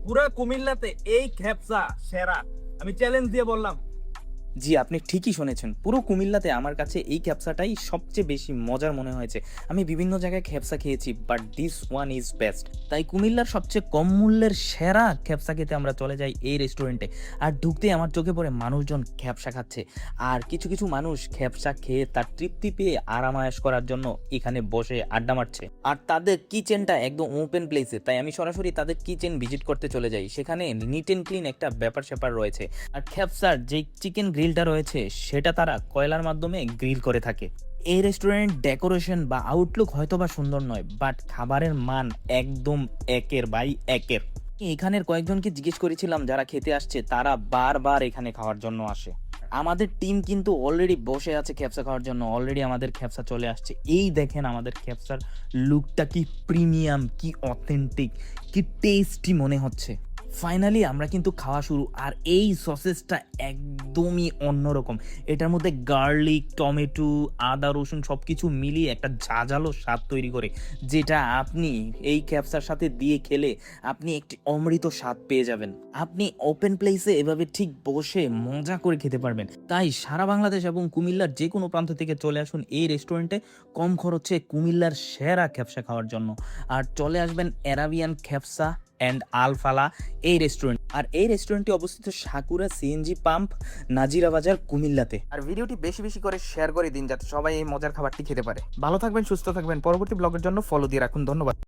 পুরা কুমিল্লাতে এই খেপসা সেরা। আমি চ্যালেঞ্জ দিয়ে বললাম। জি, আপনি ঠিকই শুনেছেন। পুরো কুমিল্লাতে আমার কাছে এই খ্যাপসাটাই সবচেয়ে বেশি মজার মনে হয়েছে। আমি বিভিন্ন জায়গায় খ্যাপসা খেয়েছি, but this one is best. তাই কুমিল্লার সবচেয়ে কম মূল্যের সেরা খ্যাপসা খেতে আমরা চলে যাই এই রেস্টুরেন্টে। আর ঢুকতেই আমার চোখে পড়ে মানুষজন খ্যাপসা খাচ্ছে। আর কিছু কিছু মানুষ খ্যাপসা খেয়ে তার তৃপ্তি পেয়ে আরামায়েশ করার জন্য এখানে বসে আড্ডা মারছে। আর তাদের কিচেনটা একদম ওপেন প্লেসে, তাই আমি সরাসরি তাদের কিচেন ভিজিট করতে চলে যাই। সেখানে নিট অ্যান্ড ক্লিন একটা ব্যাপার-স্যাপার রয়েছে। আর খ্যাপসার যে চিকেন গ্রিলটা রয়েছে সেটা তারা কয়লার মাধ্যমে গ্রিল করে থাকে। এই রেস্টুরেন্ট ডেকোরেশন বা আউটলুক হয়তো বা সুন্দর নয়, বাট খাবারের মান একদম একের বাই একের। এখানের কয়েকজনকে জিজ্ঞেস করেছিলাম যারা খেতে আসছে, তারা বারবার এখানে খাওয়ার জন্য আসে। আমাদের টিম কিন্তু অলরেডি বসে আছে খ্যাপসা খাওয়ার জন্য। অলরেডি আমাদের খ্যাপসা চলে আসছে। এই দেখেন আমাদের খ্যাপসার লুকটা কি প্রিমিয়াম, কি অথেন্টিক, কি টেস্টি মনে হচ্ছে। ফাইনালি আমরা কিন্তু খাওয়া শুরু। আর এই সসেসটা একদমই অন্যরকম। এটার মধ্যে গার্লিক, টমেটো, আদা, রসুন সব কিছু মিলিয়ে একটা ঝাঁঝালো স্বাদ তৈরি করে, যেটা আপনি এই ক্যাপসার সাথে দিয়ে খেলে আপনি একটি অমৃত স্বাদ পেয়ে যাবেন। আপনি ওপেন প্লেসে এভাবে ঠিক বসে মজা করে খেতে পারবেন। তাই সারা বাংলাদেশ এবং কুমিল্লার যে কোনো প্রান্ত থেকে চলে আসুন এই রেস্টুরেন্টে কম খরচে কুমিল্লার সেরা ক্যাপসা খাওয়ার জন্য। আর চলে আসবেন অ্যারাবিয়ান ক্যাপসা অ্যান্ড আলফালা এই রেস্টুরেন্ট। আর এই রেস্টুরেন্টটি অবস্থিত সাকুরা সিএনজি পাম্প, নাজিরা বাজার, কুমিল্লাতে। আর ভিডিওটি বেশি বেশি করে শেয়ার করে দিন যাতে সবাই এই মজার খাবারটি খেতে পারে। ভালো থাকবেন, সুস্থ থাকবেন। পরবর্তী ব্লগের জন্য ফলো দিয়ে রাখুন। ধন্যবাদ।